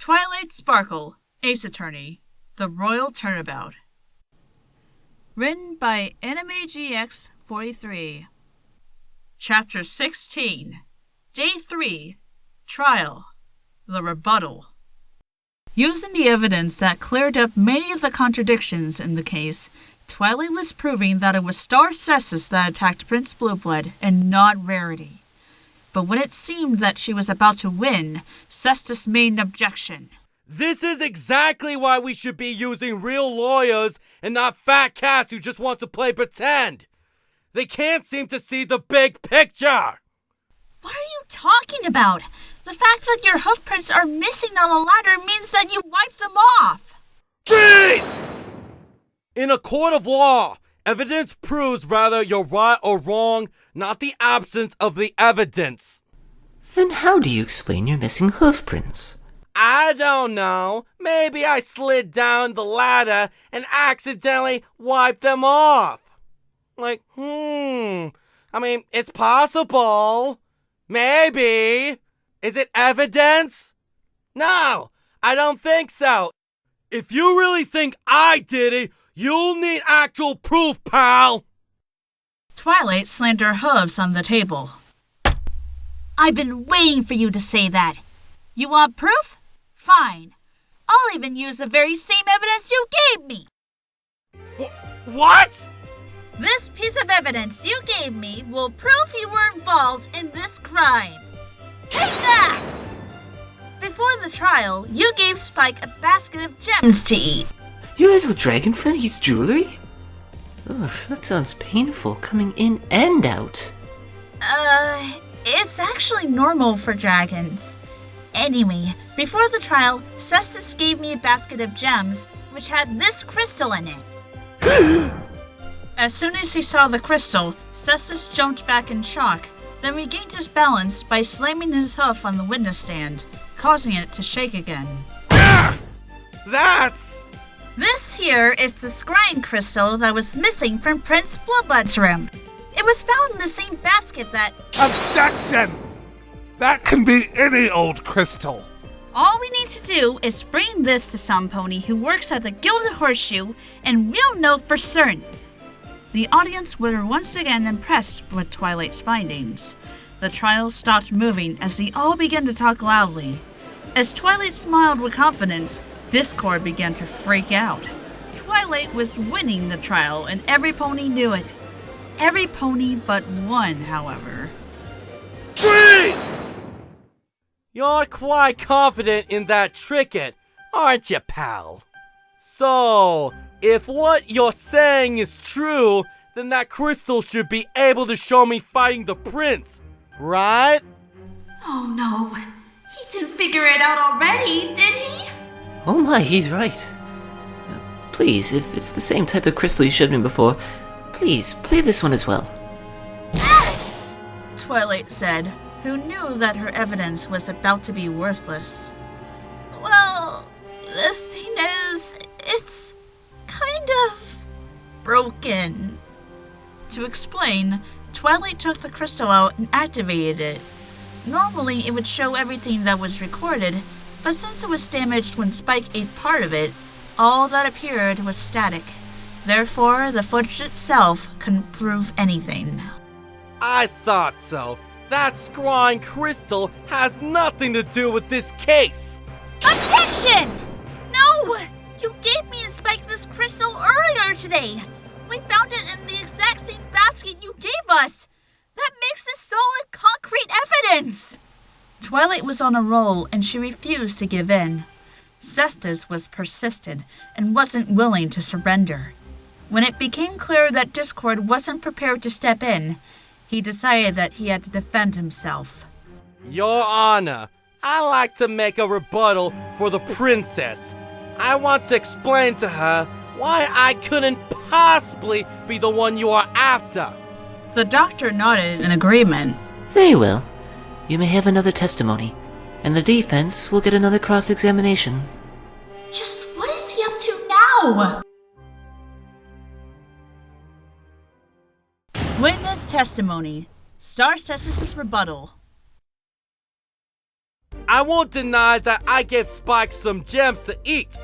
Twilight Sparkle, Ace Attorney, The Royal Turnabout. Written by AnimeGX43. Chapter 16. Day 3. Trial. The Rebuttal. Using the evidence that cleared up many of the contradictions in the case, Twilight was proving that it was Star Cestus that attacked Prince Blueblood and not Rarity. But when it seemed that she was about to win, Cestus made an objection. This is exactly why we should be using real lawyers and not fat cats who just want to play pretend. They can't seem to see the big picture. What are you talking about? The fact that your hoof prints are missing on the ladder means that you wiped them off. Freeze! In a court of law, evidence proves whether you're right or wrong, not the absence of the evidence. Then how do you explain your missing hoof prints? I don't know. Maybe I slid down the ladder and accidentally wiped them off. I mean, it's possible. Maybe. Is it evidence? No, I don't think so. If you really think I did it, you'll need actual proof, pal. Twilight slammed her hooves on the table. I've been waiting for you to say that. You want proof? Fine. I'll even use the very same evidence you gave me. What? This piece of evidence you gave me will prove you were involved in this crime. Take that! Before the trial, you gave Spike a basket of gems to eat. Your little dragon friend eats jewelry? Ugh, that sounds painful coming in and out. It's actually normal for dragons. Anyway, before the trial, Cestus gave me a basket of gems, which had this crystal in it. As soon as he saw the crystal, Cestus jumped back in shock, then regained his balance by slamming his hoof on the witness stand, causing it to shake again. That's... This here is the scrying crystal that was missing from Prince Blueblood's room. It was found in the same basket that... Objection! That can be any old crystal. All we need to do is bring this to some pony who works at the Gilded Horseshoe, and we'll know for certain. The audience were once again impressed with Twilight's findings. The trial stopped moving as they all began to talk loudly. As Twilight smiled with confidence, Discord began to freak out. Twilight was winning the trial, and every pony knew it. Every pony but one, however. Freeze! You're quite confident in that trinket, aren't you, pal? So, if what you're saying is true, then that crystal should be able to show me fighting the prince, right? Oh no, he didn't figure it out already, did he? Oh my, he's right. Please, if it's the same type of crystal you showed me before, please, play this one as well. Twilight said, who knew that her evidence was about to be worthless. Well, the thing is, it's kind of broken. To explain, Twilight took the crystal out and activated it. Normally, it would show everything that was recorded, but since it was damaged when Spike ate part of it, all that appeared was static. Therefore, the footage itself couldn't prove anything. I thought so. That scrying crystal has nothing to do with this case. Objection! No! You gave me and Spike this crystal earlier today. We found it in the exact same basket you gave us. That makes this solid, concrete evidence. Twilight was on a roll, and she refused to give in. Cestus was persistent and wasn't willing to surrender. When it became clear that Discord wasn't prepared to step in, he decided that he had to defend himself. Your Honor, I like to make a rebuttal for the princess. I want to explain to her why I couldn't possibly be the one you are after. The doctor nodded in agreement. Very well. You may have another testimony, and the defense will get another cross-examination. Just what is he up to now? Witness testimony. Star Cestus' rebuttal. I won't deny that I gave Spike some gems to eat,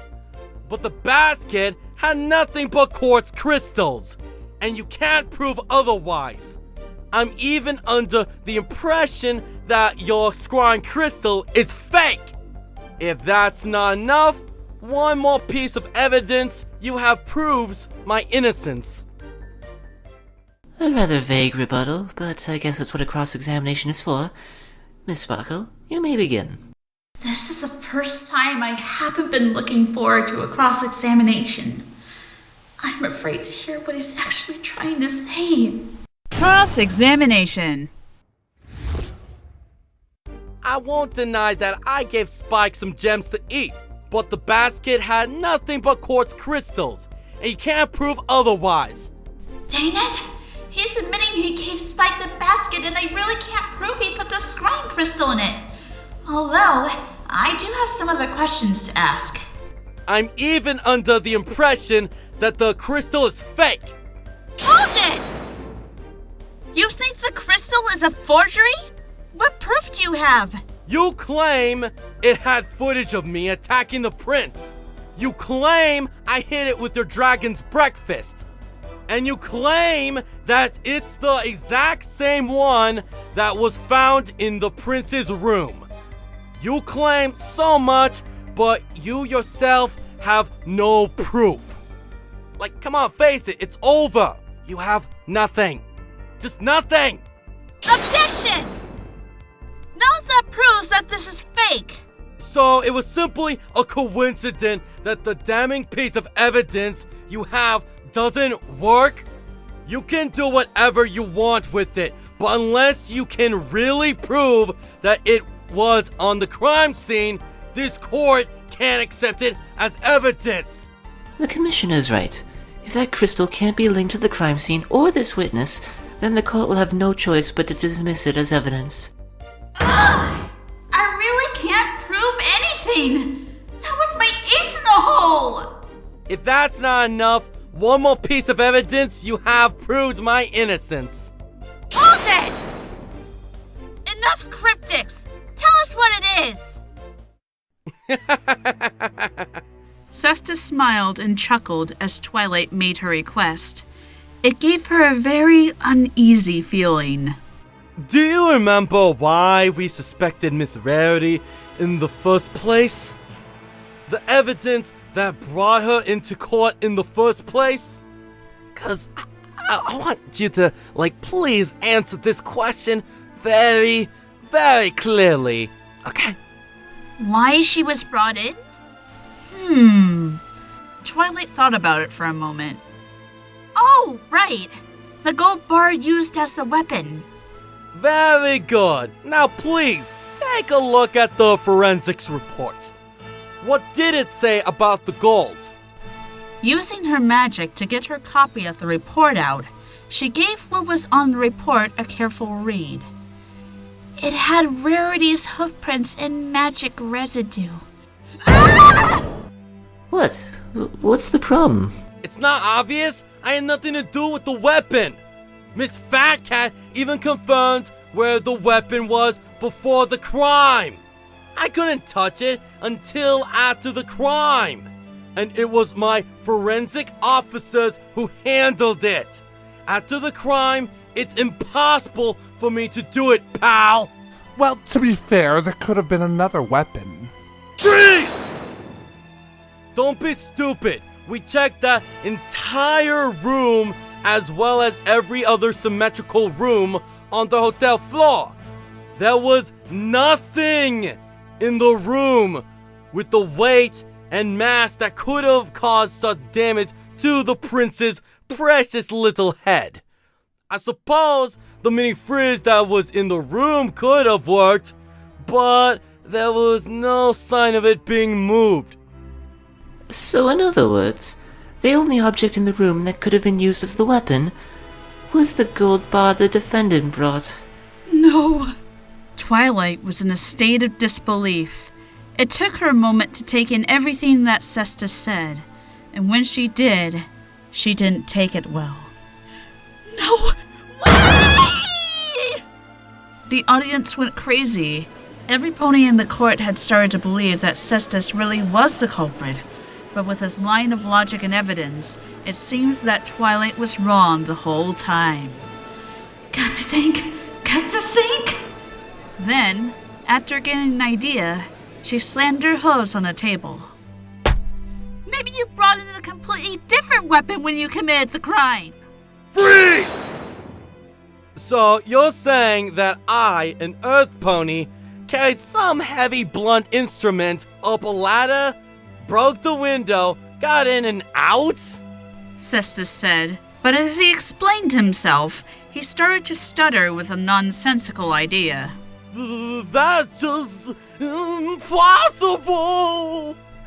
but the basket had nothing but quartz crystals, and you can't prove otherwise. I'm even under the impression that your scrying crystal is fake. If that's not enough, one more piece of evidence you have proves my innocence. A rather vague rebuttal, but I guess that's what a cross-examination is for. Miss Sparkle, you may begin. This is the first time I haven't been looking forward to a cross-examination. I'm afraid to hear what he's actually trying to say. Cross-examination. I won't deny that I gave Spike some gems to eat, but the basket had nothing but quartz crystals, and you can't prove otherwise. Dang it! He's admitting he gave Spike the basket, and I really can't prove he put the scrying crystal in it. Although, I do have some other questions to ask. I'm even under the impression that the crystal is fake. Hold it! You think the crystal is a forgery? What proof do you have? You claim it had footage of me attacking the prince. You claim I hit it with your dragon's breakfast. And you claim that it's the exact same one that was found in the prince's room. You claim so much, but you yourself have no proof. Like, come on, face it, it's over. You have nothing. Just nothing. Objection! Now that proves that this is fake. So it was simply a coincidence that the damning piece of evidence you have doesn't work? You can do whatever you want with it, but unless you can really prove that it was on the crime scene, this court can't accept it as evidence. The Commissioner's right. If that crystal can't be linked to the crime scene or this witness, then the court will have no choice but to dismiss it as evidence. Ugh! I really can't prove anything! That was my ace in the hole! If that's not enough, one more piece of evidence you have proved my innocence. Hold it! Enough cryptics! Tell us what it is! Cestus smiled and chuckled as Twilight made her request. It gave her a very uneasy feeling. Do you remember why we suspected Miss Rarity in the first place? The evidence that brought her into court in the first place? 'Cause I want you to, please answer this question very, very clearly, okay? Why she was brought in? Twilight thought about it for a moment. Oh, right! The gold bar used as the weapon. Very good. Now please, take a look at the forensics reports. What did it say about the gold? Using her magic to get her copy of the report out, she gave what was on the report a careful read. It had Rarity's hoofprints and magic residue. What? What's the problem? It's not obvious. I had nothing to do with the weapon. Miss Fat Cat even confirmed where the weapon was before the crime. I couldn't touch it until after the crime. And it was my forensic officers who handled it. After the crime, it's impossible for me to do it, pal. Well, to be fair, there could have been another weapon. Freeze! Don't be stupid. We checked that entire room as well as every other symmetrical room on the hotel floor. There was nothing in the room with the weight and mass that could have caused such damage to the prince's precious little head. I suppose the mini fridge that was in the room could have worked, but there was no sign of it being moved. So in other words, the only object in the room that could have been used as the weapon was the gold bar the defendant brought. No! Twilight was in a state of disbelief. It took her a moment to take in everything that Cestus said, and when she did, she didn't take it well. No way! The audience went crazy. Every pony in the court had started to believe that Cestus really was the culprit, but with his line of logic and evidence, it seemed that Twilight was wrong the whole time. Got to think! Then, after getting an idea, she slammed her hooves on the table. Maybe you brought in a completely different weapon when you committed the crime! Freeze! So you're saying that I, an earth pony, carried some heavy blunt instrument up a ladder, broke the window, got in and out? Cestus said, but as he explained himself, he started to stutter with a nonsensical idea. That's just impossible!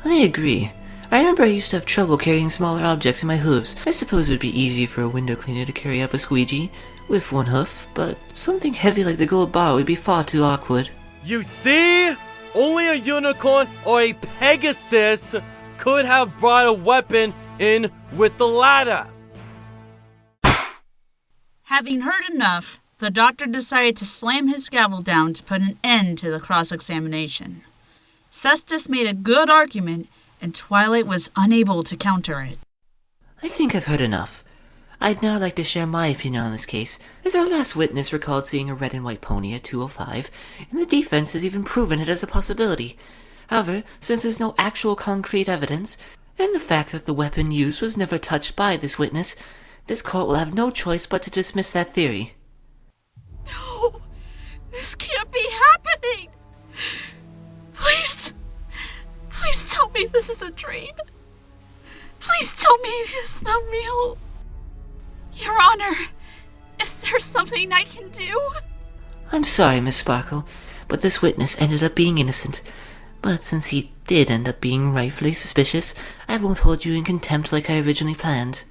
I agree. I remember I used to have trouble carrying smaller objects in my hooves. I suppose it would be easy for a window cleaner to carry up a squeegee with one hoof, but something heavy like the gold bar would be far too awkward. You see? Only a unicorn or a Pegasus could have brought a weapon in with the ladder. Having heard enough, the doctor decided to slam his gavel down to put an end to the cross-examination. Cestus made a good argument, and Twilight was unable to counter it. I think I've heard enough. I'd now like to share my opinion on this case, as our last witness recalled seeing a red and white pony at 2:05, and the defense has even proven it as a possibility. However, since there's no actual concrete evidence, and the fact that the weapon used was never touched by this witness, this court will have no choice but to dismiss that theory. No! This can't be happening! Please tell me this is a dream. Please tell me it's not real. Your Honor, is there something I can do? I'm sorry, Miss Sparkle, but this witness ended up being innocent. But since he did end up being rightfully suspicious, I won't hold you in contempt like I originally planned.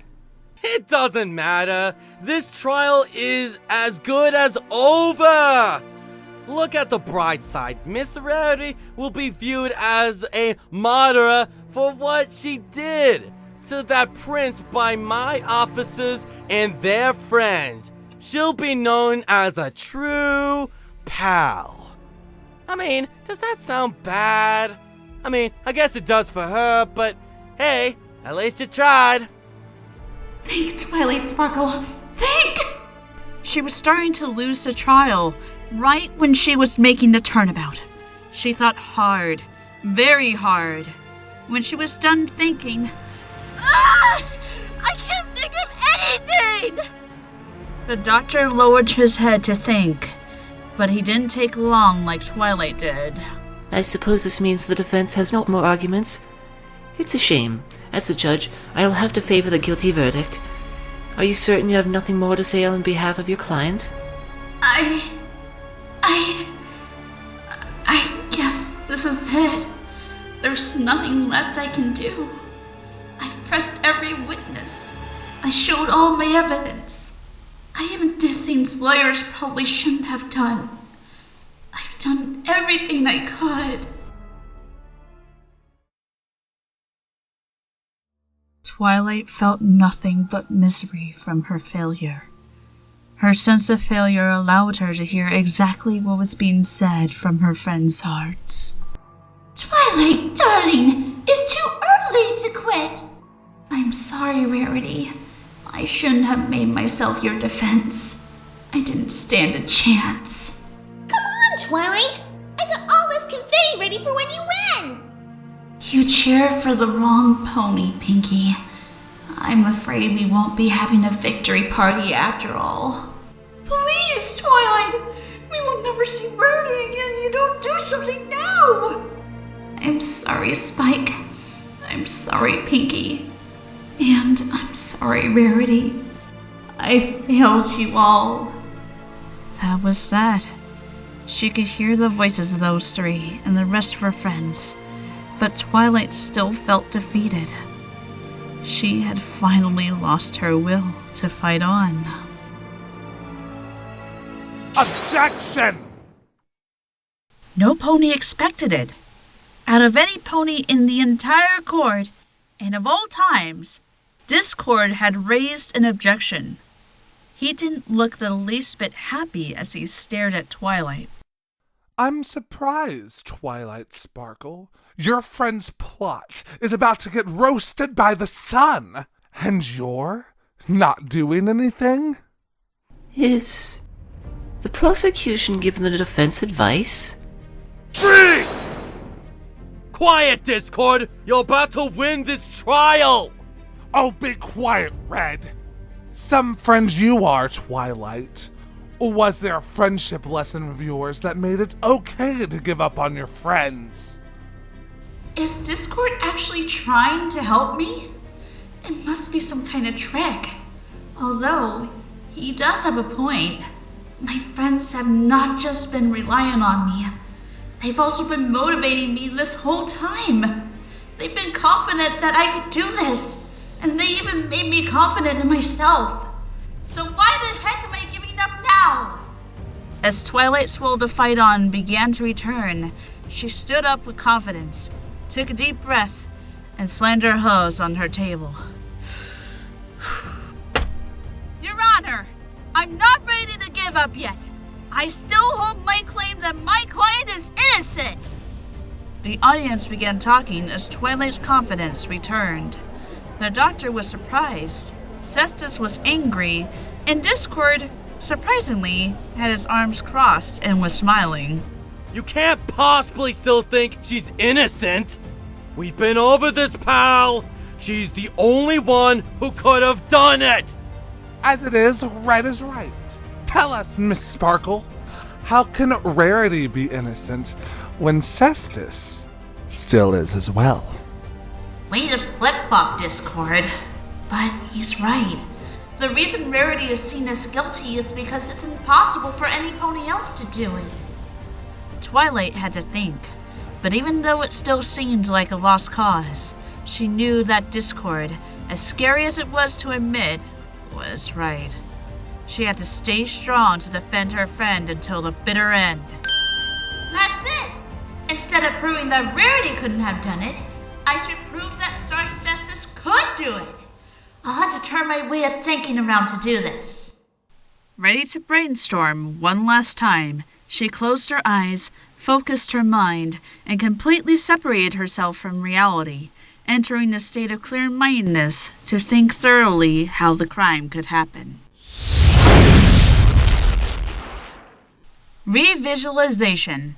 It doesn't matter. This trial is as good as over. Look at the bright side. Miss Rarity will be viewed as a martyr for what she did to that prince by my officers and their friends. She'll be known as a true pal. I mean, does that sound bad? I mean, I guess it does for her, but hey, at least you tried. Think, Twilight Sparkle, think! She was starting to lose the trial right when she was making the turnabout. She thought hard, very hard. When she was done thinking, I can't think of anything! The doctor lowered his head to think, but he didn't take long like Twilight did. I suppose this means the defense has no more arguments. It's a shame. As the judge, I will have to favor the guilty verdict. Are you certain you have nothing more to say on behalf of your client? I guess this is it. There's nothing left I can do. I pressed every witness. I showed all my evidence. I even did things lawyers probably shouldn't have done. I've done everything I could. Twilight felt nothing but misery from her failure. Her sense of failure allowed her to hear exactly what was being said from her friends' hearts. Twilight, darling, it's too early to quit. I'm sorry, Rarity. I shouldn't have made myself your defense. I didn't stand a chance. Come on, Twilight! I got all this confetti ready for when you win! You cheer for the wrong pony, Pinky. I'm afraid we won't be having a victory party after all. Please, Twilight! We will never see Rarity again if you don't do something now! I'm sorry, Spike. I'm sorry, Pinky. And I'm sorry, Rarity. I failed you all. That was that. She could hear the voices of those three and the rest of her friends, but Twilight still felt defeated. She had finally lost her will to fight on. Objection! No pony expected it. Out of any pony in the entire court, and of all times, Discord had raised an objection. He didn't look the least bit happy as he stared at Twilight. I'm surprised, Twilight Sparkle. Your friend's plot is about to get roasted by the sun, and you're not doing anything? Is the prosecution giving the defense advice? Freeze! Quiet, Discord! You're about to win this trial! Oh, be quiet, Red. Some friend you are, Twilight. Or was there a friendship lesson of yours that made it okay to give up on your friends? Is Discord actually trying to help me? It must be some kind of trick. Although, he does have a point. My friends have not just been relying on me. They've also been motivating me this whole time. They've been confident that I could do this. And they even made me confident in myself. So why the heck am I giving up now? As Twilight's will to fight on began to return, she stood up with confidence, took a deep breath, and slammed her hose on her table. Your Honor, I'm not ready to give up yet. I still hold my claim that my client is innocent. The audience began talking as Twilight's confidence returned. The doctor was surprised, Cestus was angry, and Discord, surprisingly, had his arms crossed and was smiling. You can't possibly still think she's innocent! We've been over this, pal! She's the only one who could have done it! As it is, Red is right. Tell us, Miss Sparkle, how can Rarity be innocent when Cestus still is as well? Way to flip-flop, Discord. But he's right. The reason Rarity is seen as guilty is because it's impossible for any pony else to do it. Twilight had to think, but even though it still seemed like a lost cause, she knew that Discord, as scary as it was to admit, was right. She had to stay strong to defend her friend until the bitter end. That's it! Instead of proving that Rarity couldn't have done it, I should prove that Star Justice could do it. I'll have to turn my way of thinking around to do this. Ready to brainstorm one last time, she closed her eyes, focused her mind, and completely separated herself from reality, entering a state of clear-mindedness to think thoroughly how the crime could happen. Revisualization.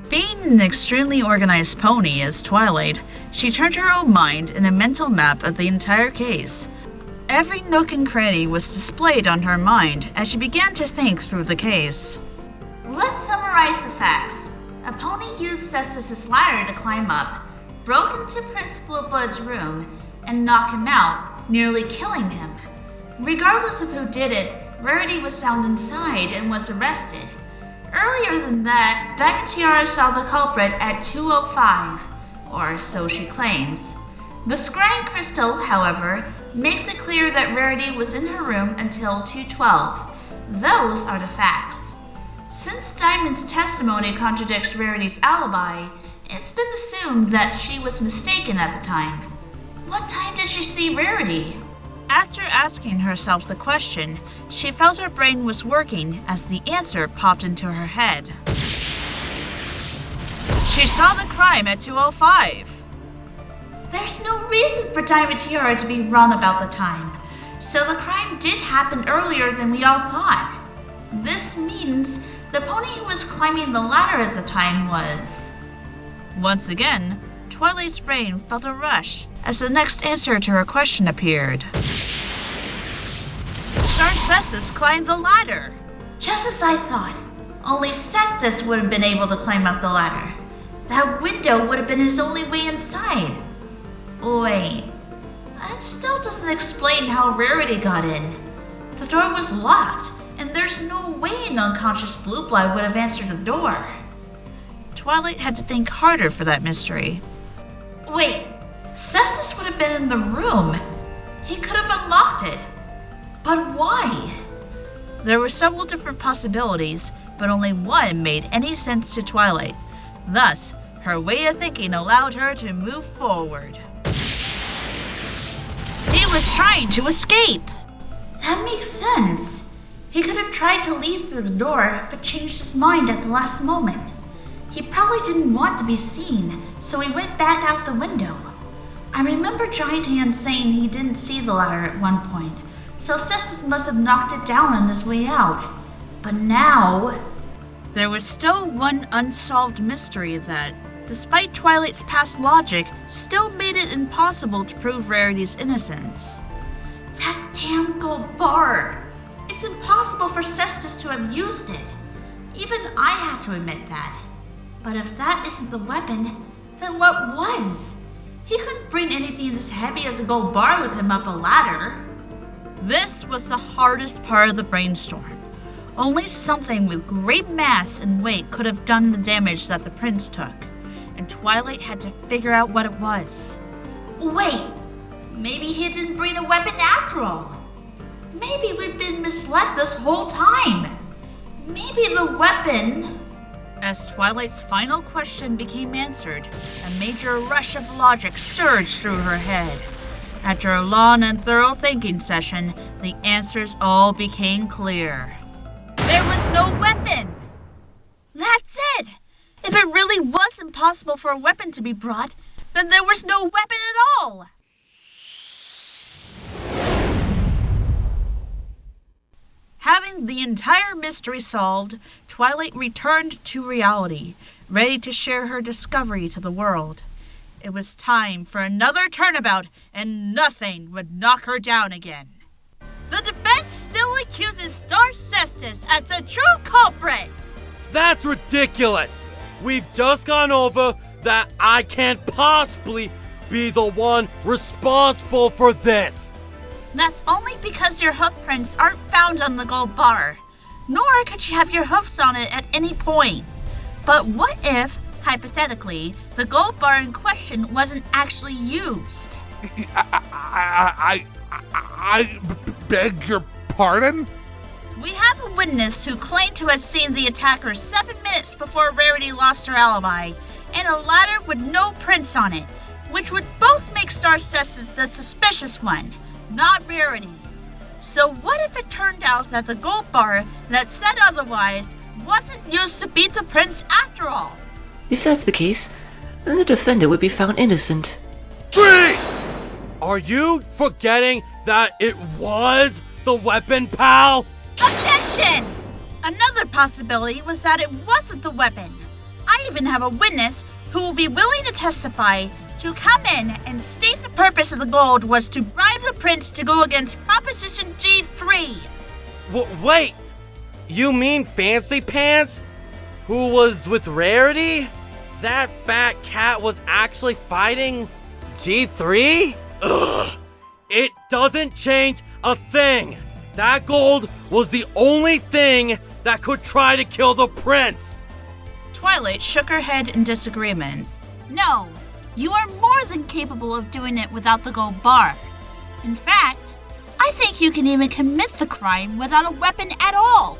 Being an extremely organized pony as Twilight, she turned her own mind in a mental map of the entire case. Every nook and cranny was displayed on her mind as she began to think through the case. Let's summarize the facts. A pony used Cestus's ladder to climb up, broke into Prince Blueblood's room, and knocked him out, nearly killing him. Regardless of who did it, Rarity was found inside and was arrested. Earlier than that, Diamond Tiara saw the culprit at 2:05, or so she claims. The scrying crystal, however, makes it clear that Rarity was in her room until 2:12. Those are the facts. Since Diamond's testimony contradicts Rarity's alibi, it's been assumed that she was mistaken at the time. What time did she see Rarity? After asking herself the question, she felt her brain was working as the answer popped into her head. She saw the crime at 2:05. There's no reason for Diamond Tiara to be wrong about the time, so the crime did happen earlier than we all thought. This means the pony who was climbing the ladder at the time was... Once again, Twilight's brain felt a rush as the next answer to her question appeared. Star Cestus climbed the ladder. Just as I thought. Only Cestus would have been able to climb up the ladder. That window would have been his only way inside. Wait, that still doesn't explain how Rarity got in. The door was locked, and there's no way an unconscious Blueblood would have answered the door. Twilight had to think harder for that mystery. Wait, Cestus would have been in the room. He could have unlocked it. But why? There were several different possibilities, but only one made any sense to Twilight. Thus, her way of thinking allowed her to move forward. He was trying to escape. That makes sense. He could have tried to leave through the door, but changed his mind at the last moment. He probably didn't want to be seen, so he went back out the window. I remember Giant Hand saying he didn't see the ladder at one point, so Cestus must have knocked it down on his way out. But now... There was still one unsolved mystery that, despite Twilight's past logic, still made it impossible to prove Rarity's innocence. That damn gold bar! It's impossible for Cestus to have used it. Even I had to admit that. But if that isn't the weapon, then what was? He couldn't bring anything as heavy as a gold bar with him up a ladder. This was the hardest part of the brainstorm. Only something with great mass and weight could have done the damage that the prince took, and Twilight had to figure out what it was. Wait, maybe he didn't bring a weapon after all. Maybe we've been misled this whole time. Maybe the weapon... As Twilight's final question became answered, a major rush of logic surged through her head. After a long and thorough thinking session, the answers all became clear. There was no weapon! That's it! If it really was impossible for a weapon to be brought, then there was no weapon at all! Having the entire mystery solved, Twilight returned to reality, ready to share her discovery to the world. It was time for another turnabout, and nothing would knock her down again. The defense still accuses Star Cestus as the true culprit! That's ridiculous! We've just gone over that I can't possibly be the one responsible for this. That's only because your hoof prints aren't found on the gold bar, nor could you have your hoofs on it at any point. But what if, hypothetically, the gold bar in question wasn't actually used? I beg your pardon? We have a witness who claimed to have seen the attacker 7 minutes before Rarity lost her alibi, and a ladder with no prints on it, which would both make Star Cestus the suspicious one, not Rarity. So what if it turned out that the gold bar that said otherwise wasn't used to beat the prince after all? If that's the case, then the defendant would be found innocent. Freeze! Are you forgetting that it was the weapon, pal? Objection! Another possibility was that it wasn't the weapon. I even have a witness who will be willing to testify to come in and state the purpose of the gold was to bribe the prince to go against Proposition G3. Wait, you mean Fancy Pants? Who was with Rarity? That fat cat was actually fighting G3? Ugh. It doesn't change a thing. That gold was the only thing that could try to kill the prince. Twilight shook her head in disagreement. No, you are more than capable of doing it without the gold bar. In fact, I think you can even commit the crime without a weapon at all.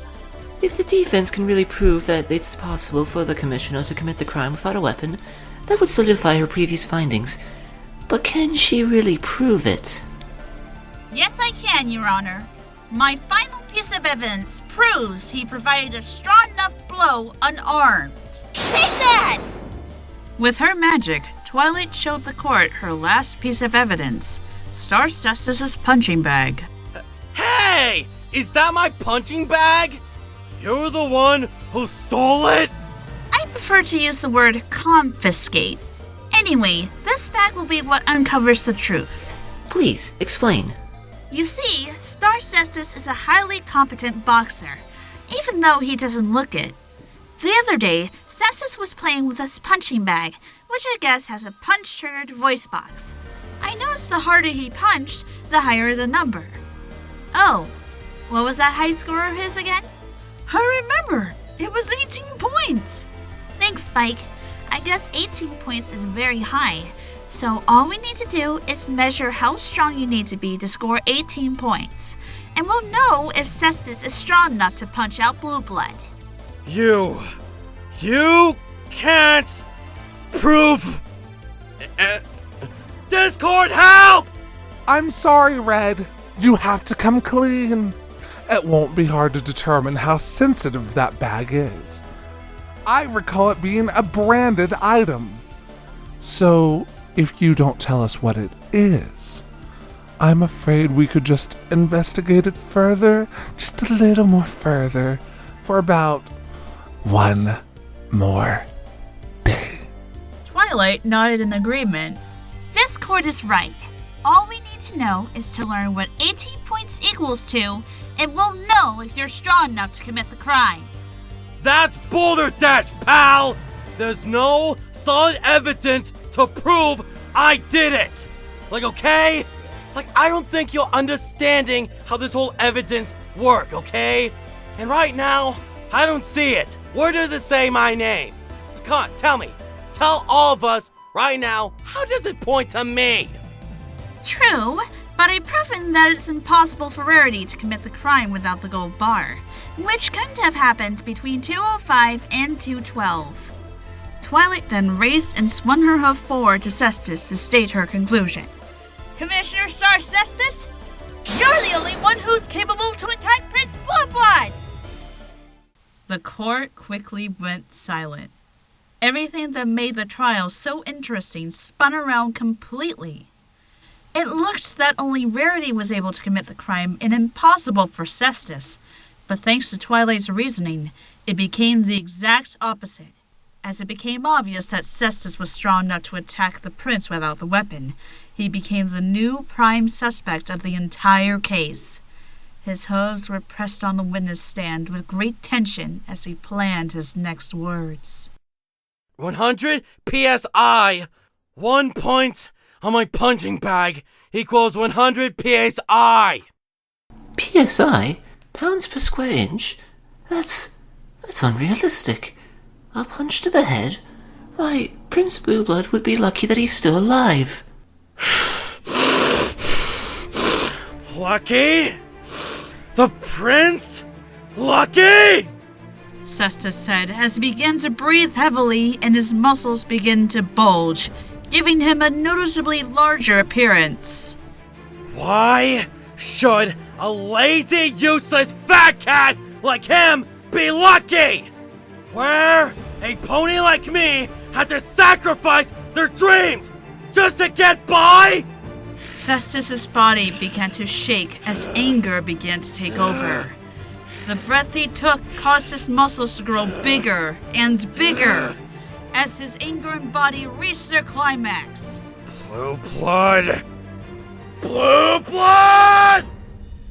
If the defense can really prove that it's possible for the commissioner to commit the crime without a weapon, that would solidify her previous findings. But can she really prove it? Yes, I can, Your Honor. My final piece of evidence proves he provided a strong enough blow unarmed. Take that! With her magic, Twilight showed the court her last piece of evidence, Star Cestus's punching bag. Hey! Is that my punching bag? You're the one who stole it? I prefer to use the word confiscate. Anyway, this bag will be what uncovers the truth. Please, explain. You see, Star Cestus is a highly competent boxer, even though he doesn't look it. The other day, Cestus was playing with this punching bag, which I guess has a punch-triggered voice box. I noticed the harder he punched, the higher the number. Oh, what was that high score of his again? I remember! It was 18 points! Thanks, Spike. I guess 18 points is very high. So all we need to do is measure how strong you need to be to score 18 points. And we'll know if Cestus is strong enough to punch out Blueblood. You can't prove... Discord, help! I'm sorry, Red. You have to come clean. it won't be hard to determine how sensitive that bag is. I recall it being a branded item. So, if you don't tell us what it is, I'm afraid we could just investigate it further, just a little more further, for about one more day. Twilight nodded in agreement. Discord is right. All we need to know is to learn what 18 points equals to, and we'll know if you're strong enough to commit the crime. That's Boulder Dash, pal! There's no solid evidence to prove I did it! Okay? I don't think you're understanding how this whole evidence work, okay? And right now, I don't see it. Where does it say my name? Come on, tell me. Tell all of us right now, how does it point to me? True, but I've proven that it's impossible for Rarity to commit the crime without the gold bar, which couldn't have happened between 2:05 and 2:12. Twilight then raised and swung her hoof forward to Cestus to state her conclusion. Commissioner Star Cestus, you're the only one who's capable to attack Prince Blueblood! The court quickly went silent. Everything that made the trial so interesting spun around completely. It looked that only Rarity was able to commit the crime and impossible for Cestus, but thanks to Twilight's reasoning, it became the exact opposite. As it became obvious that Cestus was strong enough to attack the prince without the weapon, he became the new prime suspect of the entire case. His hooves were pressed on the witness stand with great tension as he planned his next words. 100 PSI. 1 point on my punching bag equals 100 PSI. PSI? Pounds per square inch? That's unrealistic. A punch to the head? Why, Prince Blueblood would be lucky that he's still alive. Lucky? The prince? Lucky? Cestus said as he began to breathe heavily and his muscles began to bulge, giving him a noticeably larger appearance. Why should a lazy, useless fat cat like him be lucky? Where a pony like me had to sacrifice their dreams just to get by? Cestus's body began to shake as anger began to take over. The breath he took caused his muscles to grow bigger and bigger as his anger and body reached their climax. Blueblood! Blueblood!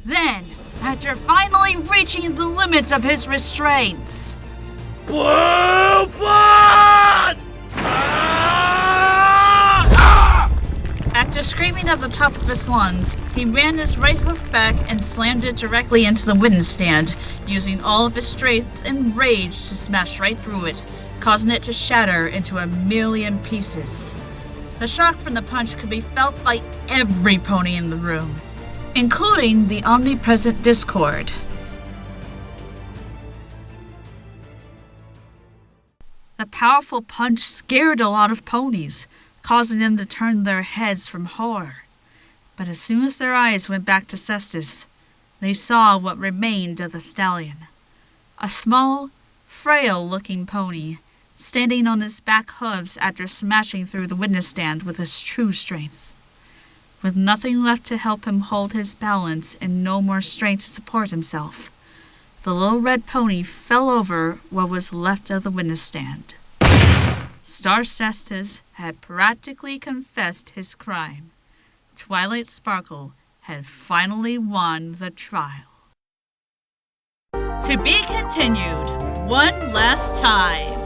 Then, after finally reaching the limits of his restraints, Blueblood! After screaming at the top of his lungs, he ran his right hoof back and slammed it directly into the witness stand, using all of his strength and rage to smash right through it, causing it to shatter into a million pieces. The shock from the punch could be felt by every pony in the room, including the omnipresent Discord. The powerful punch scared a lot of ponies, causing them to turn their heads from horror. But as soon as their eyes went back to Cestus, they saw what remained of the stallion. A small, frail-looking pony, standing on his back hooves after smashing through the witness stand with his true strength. With nothing left to help him hold his balance and no more strength to support himself, the little red pony fell over what was left of the witness stand. Star Cestus had practically confessed his crime. Twilight Sparkle had finally won the trial. To be continued one last time.